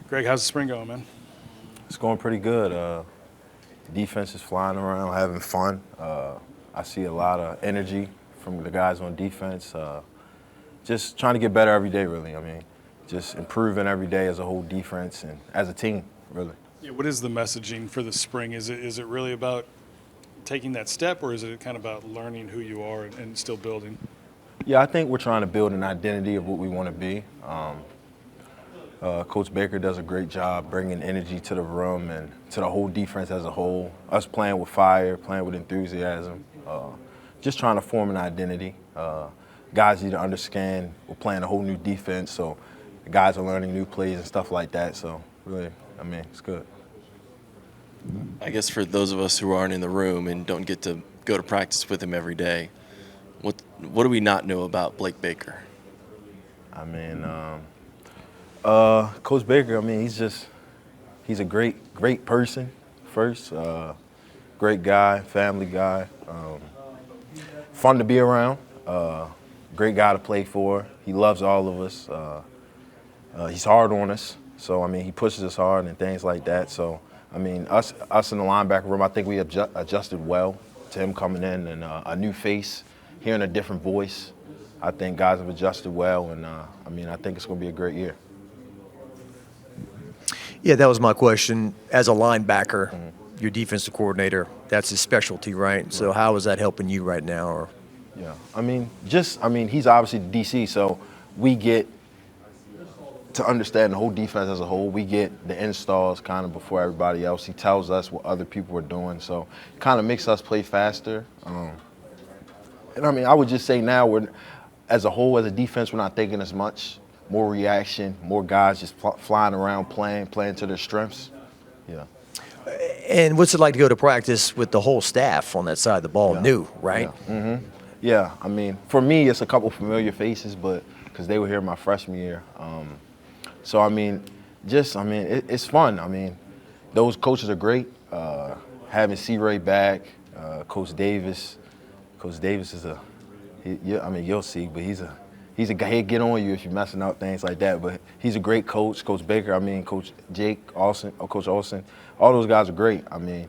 Greg, how's the spring going, man? It's going pretty good. Defense is flying around, having fun. I see a lot of energy from the guys on defense. Just trying to get better every day, really. I mean, just improving every day as a whole defense and as a team, really. Yeah, what is the messaging for the spring? Is it really about taking that step, or is it kind of about learning who you are and still building? Yeah, I think we're trying to build an identity of what we want to be. Coach Baker does a great job bringing energy to the room and to the whole defense as a whole. Us playing with fire, playing with enthusiasm, just trying to form an identity. Guys need to understand we're playing a whole new defense, so the guys are learning new plays and stuff like that. So really, I mean, it's good. I guess for those of us who aren't in the room and don't get to go to practice with him every day, what do we not know about Blake Baker? I mean, Coach Baker, I mean, he's a great person first, great guy, family guy, fun to be around, great guy to play for. He loves all of us. He's hard on us, so I mean, he pushes us hard and things like that. So I mean, us in the linebacker room, I think we adjusted well to him coming in and a new face, hearing a different voice. I think guys have adjusted well, and I mean, I think it's going to be a great year. Yeah, that was my question. As a linebacker, your defensive coordinator, that's his specialty, right? So how is that helping you right now? Or yeah, I mean, he's obviously the DC, so we get to understand the whole defense as a whole. We get the installs kind of before everybody else. He tells us what other people are doing, so it kind of makes us play faster. And I mean, I would just say now we're, as a whole, as a defense, we're not thinking as much. More reaction, more guys just flying around, playing to their strengths. Yeah. And what's it like to go to practice with the whole staff on that side of the ball, new, right? Yeah. Mm-hmm. Yeah, I mean, for me, it's a couple familiar faces, but because they were here my freshman year. So, I mean, it's fun. I mean, those coaches are great. Having C-Ray back, Coach Davis. Coach Davis is I mean, you'll see, but he's a guy, he'll get on you if you're messing up, things like that. But he's a great coach. Coach Baker, I mean, Coach Jake Olsen, or Coach Olsen, all those guys are great. I mean,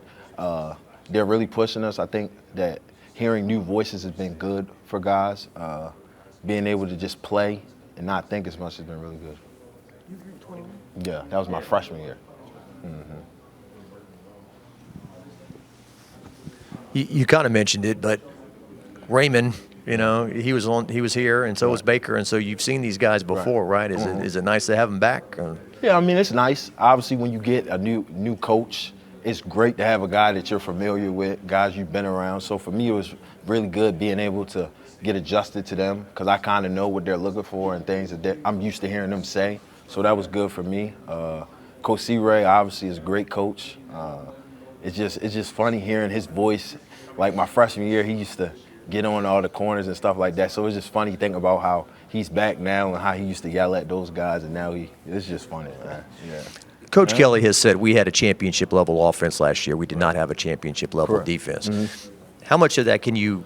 they're really pushing us. I think that hearing new voices has been good for guys. Being able to just play and not think as much has been really good. Yeah, that was my freshman year. Mm-hmm. You kind of mentioned it, but Raymond, you know, he was here, and so was Baker, and so you've seen these guys before, right? Is it nice to have them back? Or? Yeah, I mean, it's nice. Obviously, when you get a new coach, it's great to have a guy that you're familiar with, guys you've been around. So for me, it was really good being able to get adjusted to them because I kind of know what they're looking for and things that I'm used to hearing them say. So that was good for me. Coach C-Ray obviously is a great coach. It's just funny hearing his voice. Like my freshman year, he used to get on all the corners and stuff like that. So it's just funny thinking about how he's back now and how he used to yell at those guys, and now it's just funny, man. Yeah. Coach Kelly has said we had a championship level offense last year. We did not have a championship level defense. Mm-hmm. How much of that can you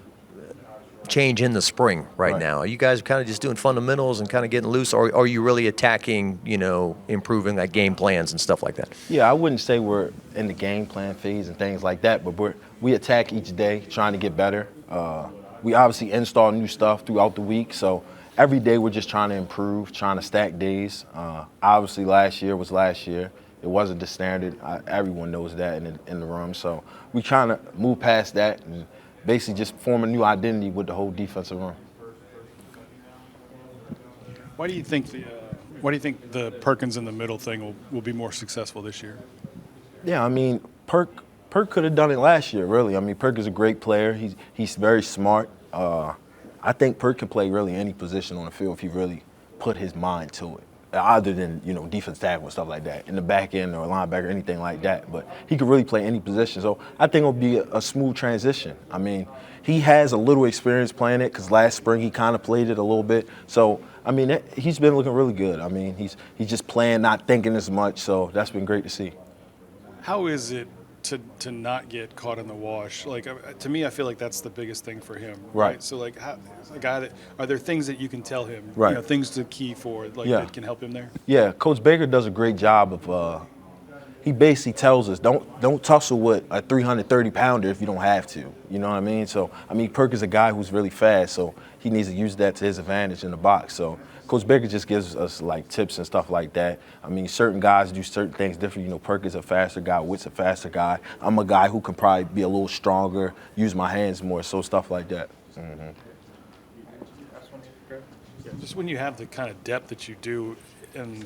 change in the spring right now? Are you guys kind of just doing fundamentals and kind of getting loose, or are you really attacking, improving like game plans and stuff like that? Yeah, I wouldn't say we're in the game plan phase and things like that, but we attack each day trying to get better. We obviously install new stuff throughout the week, so every day we're just trying to improve, trying to stack days. Obviously last year was last year. It wasn't the standard. Everyone knows that in the room. So we're trying to move past that and basically just form a new identity with the whole defensive room. Why do you think the Perkins in the middle thing will be more successful this year? Yeah, I mean, Perk could have done it last year, really. I mean, Perk is a great player. He's very smart. I think Perk can play really any position on the field if he really put his mind to it, other than, defense tackle and stuff like that, in the back end or linebacker, anything like that. But he could really play any position. So I think it'll be a smooth transition. I mean, he has a little experience playing it because last spring he kind of played it a little bit. So, I mean, he's been looking really good. I mean, he's just playing, not thinking as much. So that's been great to see. How is it to not get caught in the wash. Like to me, I feel like that's the biggest thing for him. Right. So like, a guy that are there things that you can tell him? Right. You know, things to key for like Yeah. that can help him there. Yeah, Coach Baker does a great job of. He basically tells us don't tussle with a 330-pounder if you don't have to. You know what I mean? So I mean, Perk is a guy who's really fast, so he needs to use that to his advantage in the box. So Coach Baker just gives us like tips and stuff like that. I mean, certain guys do certain things different. You know, Perk is a faster guy, Witt's a faster guy. I'm a guy who can probably be a little stronger, use my hands more, so stuff like that. Mm-hmm. Just when you have the kind of depth that you do, and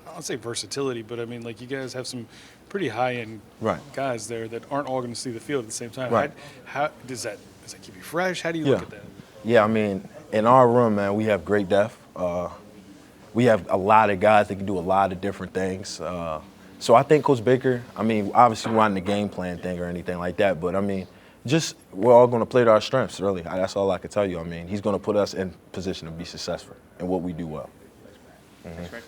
I don't say versatility, but I mean, like you guys have some pretty high-end Right. guys there that aren't all going to see the field at the same time. Right. How does that keep you fresh? How do you Yeah. look at that? Yeah, I mean, in our room, man, we have great depth. We have a lot of guys that can do a lot of different things. So I think Coach Baker, I mean, obviously we're not in the game plan thing or anything like that, but I mean, just we're all going to play to our strengths, really. That's all I can tell you. I mean, he's going to put us in position to be successful in what we do well. Thanks, Frank.